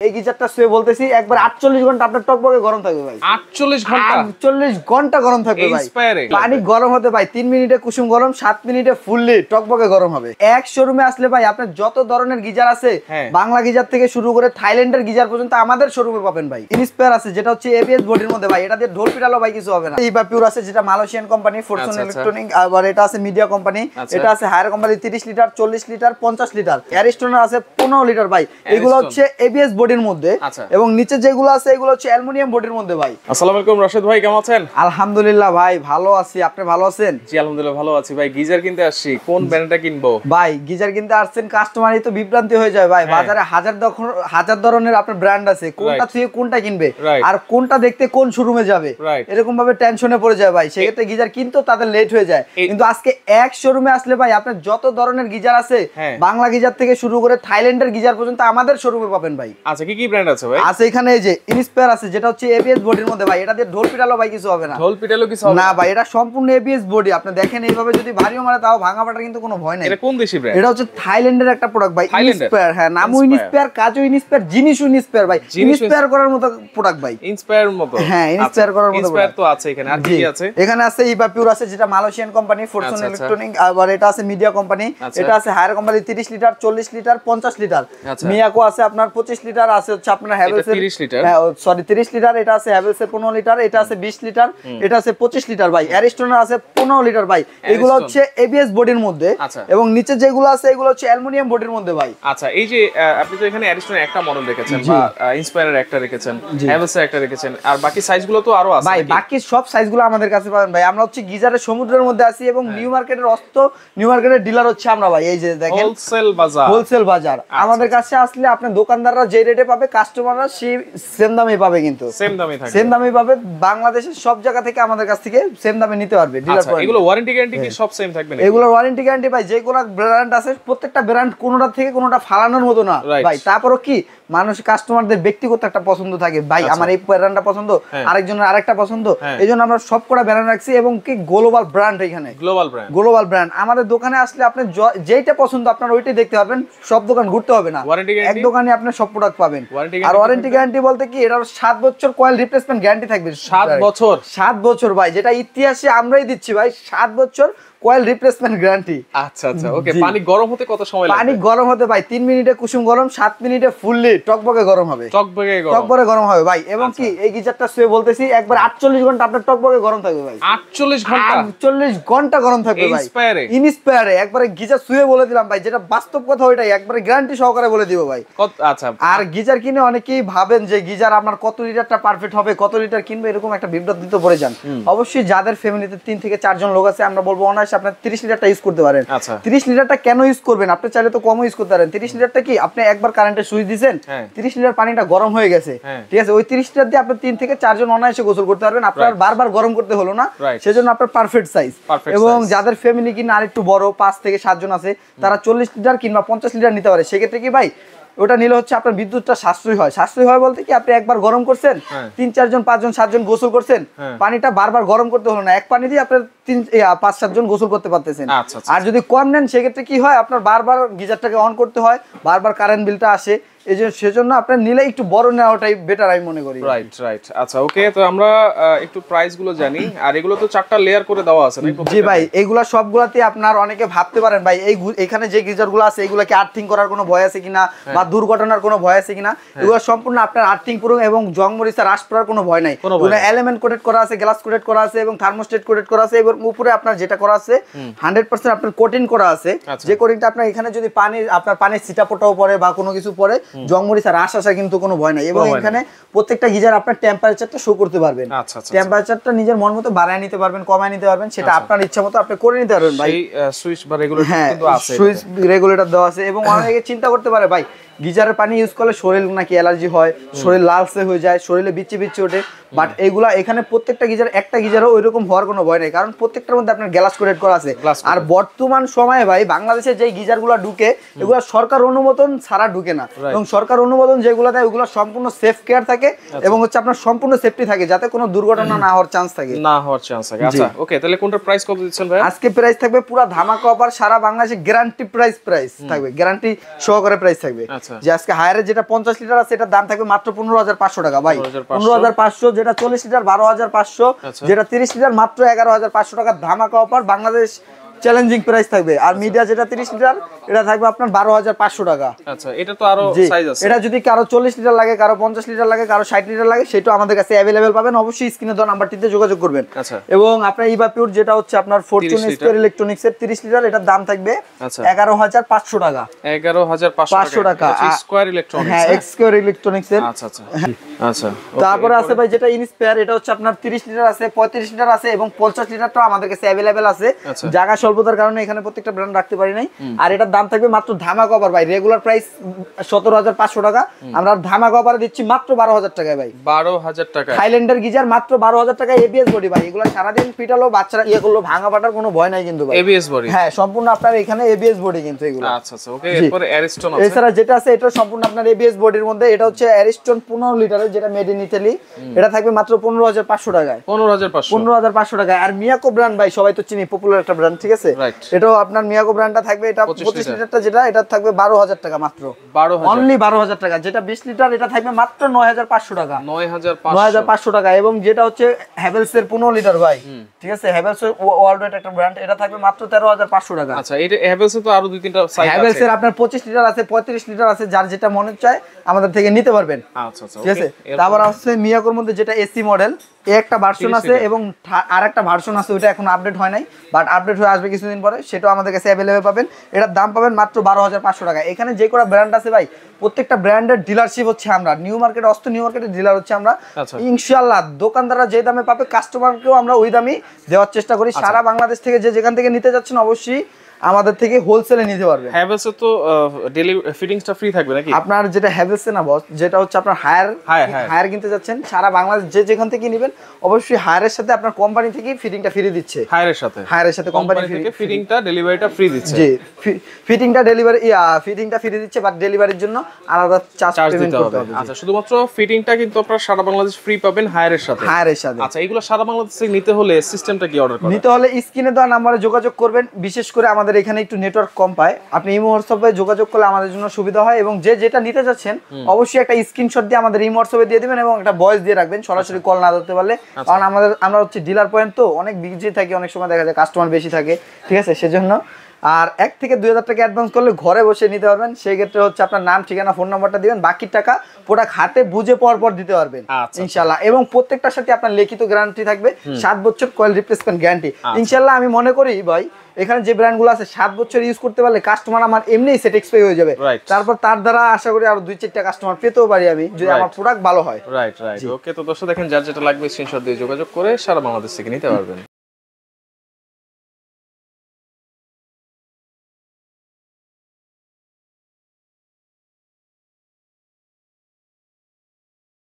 এই গিজারটা শুয়ে বলতেছি একবার 48 ঘন্টা আপনার টকবকে গরম থাকবে ভাই। 48 ঘন্টা 48 ঘন্টা গরম থাকবে ভাই। পানি গরম হতে ভাই 3 মিনিটে কুসুম গরম, 7 মিনিটে ফুললি টকবকে গরম হবে। এক শোরুমে আসলে ভাই আপনার যত ধরনের গিজার আছে, বাংলা গিজার থেকে শুরু করে থাইল্যান্ডের গিজার পর্যন্ত আমাদের শোরুমে পাবেন ভাই। ইনস্পায়ার আছে যেটা হচ্ছে এবিএস বডির মধ্যে ভাই, এটা দিয়ে ঢোল পিটালো ভাই কিছু হবে না। ইবা পিওর আছে যেটা মালয়েশিয়ান কোম্পানি, ফরচুন ইলেকট্রনিক, আবার এটা আছে মিডিয়া কোম্পানি, এটা আছে Haier company 30 litre, 40 litre, 50 litre, অ্যারিস্টোনার আছে 15 লিটার ভাই। এগুলো হচ্ছে এবিএস বডির মধ্যে এবং নিচে যেগুলো আছে এগুলো হচ্ছে অ্যালুমিনিয়াম বডির মধ্যে ভাই। আসসালামু আলাইকুম রাশেদ ভাই, কেমন আছেন? আলহামদুলিল্লাহ ভাই ভালো আছি, আপনি ভালো আছেন? জি আলহামদুলিল্লাহ ভালো আছি ভাই। গিজার কিনতে আসছি, কোন ব্র্যান্ডটা কিনবো ভাই? গিজার কিনতে আসছেন কাস্টমারই তো বিভ্রান্তি হয়ে যায় ভাই। বাজারে হাজার ধরনের আপনার ব্র্যান্ড আছে, কোনটা থেকে কোনটা কিনবে আর কোনটা দেখতে কোন শোরুমে যাবে, এরকম ভাবে টেনশনে পড়ে যায় ভাই। সেক্ষেত্রে গিজার কিনতেও তাদের লেট হয়ে যায়। কিন্তু আজকে এক শোরুমে আসলে ভাই আপনার যত ধরনের গিজার আছে, বাংলা গিজার থেকে শুরু করে থাইল্যান্ডের গিজার পর্যন্ত আমাদের শোরুমে পাবেন ভাই। আচ্ছা কি কি ব্র্যান্ড আছে ভাই? আছে এখানে এই যে ইনস্পায়ার আছে যেটা হচ্ছে এবিএস বডির মধ্যে ভাই, এটা দিয়ে ঢোল পিটালো ভাই কিছু হবে না। ঢোল পিটালো কিছু হবে না ভাই, এটা সম্পূর্ণ এবিএস বডি। আপনি দেখেন এইভাবে যদি ভারীও মারে তাও ভাঙা ফাটার কিন্তু কোনো ভয় নাই। এটা কোন দেশি ব্র্যান্ড? এটা হচ্ছে থাইল্যান্ডের একটা প্রোডাক্ট ভাই, ইনস্পায়ার। হ্যাঁ, নামও ইনস্পায়ার, কাজও ইনস্পায়ার, জিনিসও ইনস্পায়ার ভাই। ইনস্পায়ার করার মতো প্রোডাক্ট ভাই, ইনস্পায়ার মতো। হ্যাঁ, ইনস্পায়ার করার মতো ইনস্পায়ার তো আছে এখানে। আর কি কি আছে? এখানে আছে ইবা পিওর আছে যেটা মালয়েশিয়ান কোম্পানি, ফরচুন ইলেকট্রনিক, আবার এটা আছে মিডিয়া কোম্পানি, এটা আছে Haier company 30 litre, 40 litre, 50 litre. Miyako আছে আপনার 25 লিটার, আছে হচ্ছে আপনার হ্যাভেলস 30 লিটার। হ্যাঁ সরি 30 লিটার, এটা আছে হ্যাভেলস 15 লিটার, এটা আছে 20 লিটার, এটা আছে 25 লিটার ভাই। অ্যারিস্টোনার আছে 15 লিটার ভাই। এগুলো হচ্ছে এবিএস বডির মধ্যে এবং নিচে যেগুলো আছে এগুলো হচ্ছে অ্যালুমিনিয়াম বডির মধ্যে ভাই। আচ্ছা, এই যে আপনি তো এখানে অ্যারিস্টোনার একটা মডেল রেখেছেন বা ইন্সপায়ারের একটা রেখেছেন, হ্যাভেলসের একটা রেখেছেন, আর বাকি সাইজগুলো তো আরো আছে ভাই। বাকি সব সাইজগুলো আমাদের কাছে পাবেন ভাই। আমরা হচ্ছে গিজারের সমুদ্রের মধ্যে আছি এবং নিউ মার্কেটের নিউ মার্কেটের ডিলার হচ্ছে আমরা ভাই। এই যে দেখেন হোলসেল বাজার। আমাদের কাছে আসলে আপনার দোকানদাররা যে রেটে পাবে, কাস্টমাররা সেই সেম দামে পাবে, কিন্তু সেম দামে পাবে। বাংলাদেশের সব জায়গা থেকে আমাদের কাছ থেকে সেম দামে নিতে পারবে ডিলার। এগুলো ওয়ারেন্টি গ্যারান্টি কি সব সেম থাকবে? এগুলোর ওয়ারেন্টি গ্যারান্টি ভাই যে কোনো ব্র্যান্ড আছে, প্রত্যেকটা ব্র্যান্ড কোনোটা থেকে কোনোটা ফালানোর মতো না ভাই। তারপরও কি মানুষ কাস্টমারদের ব্যক্তিগত একটা পছন্দ থাকে ভাই, আমার এই ব্র্যান্ডটা পছন্দ, আরেকজনের আরেকটা পছন্দ, এইজন্য আমরা সবকটা ব্র্যান্ড রাখছি এবং কি গ্লোবাল ব্র্যান্ড। এখানে গ্লোবাল ব্র্যান্ড আমাদের দোকানে আসলে আপনি যেইটা পছন্দ আপনার ওইটাই দেখতে পাবেন, সব দোকান ঘুরতে হবে না, এক দোকানে আপনি সব প্রোডাক্ট পাবেন। আর ওয়ারেন্টি গ্যারান্টি বলতে কি, এটা 7 বছর কয়েল রিপ্লেসমেন্ট গ্যারান্টি থাকবে। 7 বছর ভাই, যেটা ইতিহাসে আমরাই দিচ্ছি ভাই, 7 বছর কয়েল রিপ্লেসমেন্ট গ্যারান্টি। আচ্ছা আচ্ছা, ওকে। পানি গরম হতে কত সময় লাগে? পানি গরম হতে ভাই 3 মিনিটে কুসুম গরম, 7 মিনিটে ফুললি টকবকে গরম হবে। টকবকে গরম হবে ভাই। এবং কি এই গিজারটা শুয়ে বলতেছি একবার 48 ঘন্টা আপনার টকবকে গরম থাকবে ভাই। 48 ঘন্টা গরম থাকবে ভাই। ইনস্পায়ারে একবারে গিজার শুয়ে বলে দিলাম ভাই, যেটা বাস্তব কথা ওইটাই একবারে গ্যারান্টি সহকারে বলে দিব ভাই। আচ্ছা। আর গিজার কিনে অনেকেই ভাবেন যে গিজার আপনার কত লিটারটা পারফেক্ট হবে, কত লিটার কিনবে, এরকম একটা বিভ্রান্তিতে পড়ে যান। অবশ্যই যাদের ফ্যামিলিতে 3 থেকে 4 জন লোক আছে, আমরা বলবো অনায়াসে আপনার 30 লিটারটা ইউজ করতে পারেন। 30 লিটারটা কেন ইউজ করবেন? আপনি চাইলে তো কমও ইউজ করতে পারেন। 30 লিটারটা কি আপনি একবার কারেন্টে সুইচ দিবেন, 30 লিটার পানিটা গরম হয়ে গেছে, ঠিক আছে? ওই 30 লিটার দিয়ে আপনি 3 থেকে 4 জন অনায়াসে গোসল করতে পারবেন। আপনার বারবার গরম করতে হলো না, সেজন্য আপনার পারফেক্ট সাইজ। এবং যাদের ফ্যামিলি কিনা আরেকটু বড় 5 থেকে 7 জন আছে, তারা 40 লিটার কিংবা 50 লিটার নিতে পারে। সেক্ষেত্রে কি ভাই, ওটা নিলে হচ্ছে আপনার বিদ্যুৎটা সাশ্রয় হয়। সাশ্রয় হয় বলতে কি, আপনি একবার গরম করছেন, 3-4 জন 5 জন 7 জন গোসল করছেন, পানিটা বারবার গরম করতে হলো না, এক পানি দিয়ে আপনার 5-7 জন গোসল করতে পারতেছেন। আর যদি কম নেন সেক্ষেত্রে কি হয়, আপনার বারবার গিজারটাকে অন করতে হয়, বারবার কারেন্ট বিলটা আসে। সেজন্য আপনার নিলে একটু বড় নেওয়াটাই বেটার আমি মনে করি। রাইট। আচ্ছা ওকে, তো আমরা একটু প্রাইস গুলো জানি। আর এগুলো তো 4টা লেয়ার করে দেওয়া আছে না? জি ভাই, এগুলা সবগুলাতে আপনার অনেকে ভাবতে পারেন ভাই এখানে যে গিজারগুলো আছে এগুলা কি আর্থিং করার কোনো ভয় আছে কিনা বা দুর্ঘটনার কোনো ভয় আছে কিনা। এগুলো সম্পূর্ণ আপনার আর্থিং প্রুফ এবং জং মরিচা রাশ পড়ার কোনো ভয় নাই। এগুলো এলিমেন্ট কোটেড করা আছে, গ্লাস কোটেড করা আছে এবং থার্মোস্টেট কোটেড করা আছে এবং উপরে আপনার যেটা করা আছে 100% আপনার কোটিং করা আছে। যে কোটিংটা আপনার এখানে যদি পানির ছিটাফোঁটাও পড়ে বা কোনো কিছু পড়ে, জং মরিচা রাশ আসা কিন্তু কোনো ভয় নাই। এবং এখানে প্রত্যেকটা গিজার আপনার টেম্পারেচারটা শো করতে পারবেন। টেম্পারেচারটা নিজের মন মতো বাড়ায় নিতে পারবেন, কমায় নিতে পারবেন, সেটা আপনার ইচ্ছা মতো আপনি করে নিতে পারবেন ভাই। সুইচ বা রেগুলেটর কিন্তু আছে, সুইচ রেগুলেটর দেওয়া আছে। এবং অনেকে চিন্তা করতে পারে ভাই গিজারের পানি ইউজ করলে শরীর নাকি অ্যালার্জি হয়, শরীর লালচে হয়ে যায়, শরীরে বিচ্ছি ওঠে। বাট এগুলা এখানে প্রত্যেকটা গিজার, একটা গিজারও ওইরকম হওয়ার কোনো ভয় নেই, কারণ প্রত্যেকটার মধ্যে আপনার গ্লাস কোটেড করা আছে। আর বর্তমান সময়ে ভাই বাংলাদেশে যে গিজারগুলো ঢুকে, এগুলো সরকার অনুমোদন ছাড়া ঢুকে না। এবং সরকার অনুমোদন যেগুলো দেয় ওগুলো সম্পূর্ণ সেফ কেয়ার থাকে এবং হচ্ছে আপনার সম্পূর্ণ সেফটি থাকে, যাতে কোনো দুর্ঘটনা না হওয়ার চান্স থাকে। আচ্ছা ওকে, তাহলে কোনটার প্রাইস কত দিচ্ছেন ভাই? আজকে প্রাইস থাকবে পুরো ধামাকা অফার, সারা বাংলাদেশে গ্যারান্টি প্রাইস থাকবে, গ্যারান্টি সহকারে প্রাইস থাকবে। যে আজকে হায়ারের যেটা 50 লিটার আছে এটার দাম থাকবে মাত্র 15,500 টাকা ভাই। 15,500, যেটা 40 লিটার 12,500, যেটা 30 লিটার মাত্র 11,500 টাকা ধামাকা অফার, বাংলাদেশ চ্যালেঞ্জিং প্রাইস থাকবে। আর মিডিয়া যেটা 30 লিটার এটা থাকবে আপনার 12,500 টাকা। আচ্ছা, এটা তো আরো সাইজ আছে। এটা যদি কারো 40 লিটার লাগে, কারো 50 লিটার লাগে, কারো 60 লিটার লাগে, সেটা আমাদের কাছে अवेलेबल পাবেন। অবশ্যই স্ক্রিনে দেওয়া নাম্বারটিতে যোগাযোগ করবেন। আচ্ছা, এবং আপনার ইভাপিউর যেটা হচ্ছে আপনার ফরচুন স্কয়ার ইলেকট্রনিক্স এর 30 লিটার, এটার দাম থাকবে 11,500 টাকা। 11,500 টাকা স্কয়ার ইলেকট্রনিক্স। হ্যাঁ, স্কয়ার ইলেকট্রনিক্স এর। আচ্ছা আচ্ছা আচ্ছা। তারপরে আছে ভাই যেটা ইনস্পায়ার, এটা হচ্ছে আপনার 30 লিটার আছে, 35 লিটার আছে এবং 50 লিটারটাও আমাদের কাছে अवेलेबल আছে। জায়গা স্বল্পতার কারণে এখানে প্রত্যেকটা ব্র্যান্ড রাখতে পারি নাই। আর এটার দাম থাকবে মাত্র ধামাকা অফার ভাই, রেগুলার প্রাইস 17,500 টাকা, আমরা ধামাকা অফারে দিচ্ছি মাত্র 12,000 টাকায় ভাই। 12,000 টাকা থাইল্যান্ডের গিজার মাত্র 12,000 টাকা, এবিএস বডি ভাই। এগুলো সারাদিন পিটালো, বাচ্চারা ইয়ে করলো, ভাঙা ফাটার কোনো ভয় নাই কিন্তু ভাই। ABS body? হ্যাঁ, সম্পূর্ণ আপনার এখানে এবিএস বডি কিন্তু এগুলো। আচ্ছা আচ্ছা, ওকে। এরপর অ্যারিস্টন আছে। এছাড়া যেটা আছে এটা সম্পূর্ণ আপনার এবিএস বডির মধ্যে, এটা হচ্ছে অ্যারিস্টন 15 লিটারের, যেটা মেড ইন ইতালি। এটা থাকবে মাত্র 15,500 টাকায়। 15,500 টাকায়। আর মিয়াকো ব্র্যান্ড ভাই সবাই তো চিনি, পপুলার একটা ব্র্যান্ড, ঠিক আছে? এটাও আপনার মিয়াকো ব্র্যান্ডটা থাকবে, এটা 25 লিটারটা যেটা, এটা থাকবে 12,000 টাকা মাত্র। অনলি 12,000 টাকা। যেটা 20 লিটার এটা থাকবে মাত্র 9,500 টাকা। 9,500 টাকা। এবং যেটা হচ্ছে হ্যাভেলস এর 15 লিটার ভাই, ঠিক আছে? হ্যাভেলস ওয়ার্ল্ড ওয়াইড একটা ব্র্যান্ড, এটা থাকবে মাত্র 13,500 টাকা। আচ্ছা, এটা হ্যাভেলস এর তো আরো দুই তিনটা সাইজ আছে। হ্যাভেলস এর আপনার 25 লিটার আছে, 35 লিটার আছে, যার যেটা মনে চায় আমাদের থেকে নিতে পারবেন। আচ্ছা আচ্ছা, ঠিক আছে? তারপর আছে মিয়াকোর মধ্যে যেটা এসি মডেল, একটা ভার্সন আছে এবং আরেকটা ভার্সন আছে, ওটা এখন আপডেট হয় নাই, বাট আপডেট হয়ে আসবে কিছুদিন পরে, সেটাও আমাদের কাছে अवेलेबल পাবেন। এটার দাম পাবেন মাত্র 12,500 টাকা। এখানে যে কটা ব্র্যান্ড আছে ভাই, প্রত্যেকটা ব্র্যান্ডের ডিলারশিপ হচ্ছে আমরা, নিউ মার্কেট অস্ত নিউ মার্কেটের ডিলার হচ্ছে আমরা। ইনশাআল্লাহ দোকানদাররা যে দামে পাবে, কাস্টমারকেও আমরা ওই দামই দেওয়ার চেষ্টা করি। সারা বাংলাদেশ থেকে যে যেখান থেকে নিতে যাচ্ছেন অবশ্যই আমাদের থেকে হোলসেলে নিতে পারবে। হ্যাভেলস এর তো ডেলিভারি ফিটিংসটা ফ্রি থাকবে নাকি? আপনার যেটা হ্যাভেলস না বস, যেটা হচ্ছে আপনার হায়ার কিনতে যাচ্ছেন, সারা বাংলাদেশ যে যেখান থেকে নেবেন অবশ্যই হায়ারের সাথে আপনার কোম্পানি থেকে ফিটিংটা ফ্রি দিচ্ছে। হায়ারের সাথে কোম্পানি থেকে ফিটিংটা ডেলিভারিটা ফ্রি দিচ্ছে। জি, ফিটিংটা ফ্রি দিচ্ছে, বাট ডেলিভারির জন্য আলাদা চার্জ পেমেন্ট করতে হবে। আচ্ছা, শুধুমাত্র ফিটিংটা কিন্তু আপনারা সারা বাংলাদেশ ফ্রি পাবেন হায়ারের সাথে। আচ্ছা, এগুলো সারা বাংলাদেশ থেকে নিতে হলে সিস্টেমটা কি অর্ডার করতে? নিতে হলে স্ক্রিনে দেওয়া নম্বরে যোগাযোগ করবেন। বিশেষ করে আমাদের এখানে একটু নেটওয়ার্ক কম পায়, আপনি ইমো হোয়াটসঅ্যাপে যোগাযোগ করলে আমাদের জন্য সুবিধা হয়। এবং যে যেটা নিতে যাচ্ছেন অবশ্যই একটা স্ক্রিনশট দিয়ে আমাদের ইমো হোয়াটসঅ্যাপে দিয়ে দিবেন এবং একটা ভয়েস দিয়ে রাখবেন, সরাসরি কল না ধরতে পারলে। কারণ আমরা হচ্ছে ডিলার পয়েন্ট, তো অনেক বিজি থাকি, অনেক সময় দেখা যায় কাস্টমার বেশি থাকে, ঠিক আছে? সেজন্য আর 1 থেকে 2,000 টাকা অ্যাডভান্স করলে ঘরে বসে নিতে পারবেন। সেই ক্ষেত্রে হচ্ছে আপনার নাম, ঠিকানা, ফোন নাম্বারটা দিবেন, বাকি টাকা প্রোডাক্ট হাতে বুঝে পাওয়ার পর দিতে পারবেন ইনশাআল্লাহ। এবং প্রত্যেকটার সাথে আপনার লিখিত গ্যারান্টি থাকবে, 7 বছর কয়েল রিপ্লেসমেন্ট গ্যারান্টি ইনশাআল্লাহ। আমি মনে করি ভাই এখানে যে ব্র্যান্ডগুলো আছে 7 বছর ইউজ করতে পারলে কাস্টমার আমার এমনিই স্যাটিসফাই হয়ে যাবে। তারপর তার দ্বারা আশা করি আরো 2-4টা কাস্টমার পেতেও পারি আমি, যদি আমার প্রোডাক্ট ভালো হয়। রাইট। ওকে, তো দর্শক দেখেন, যার যেটা লাগবে স্ক্রিনশট দিয়ে যোগাযোগ করে সারা বাংলাদেশ থেকে নিতে পারবেন।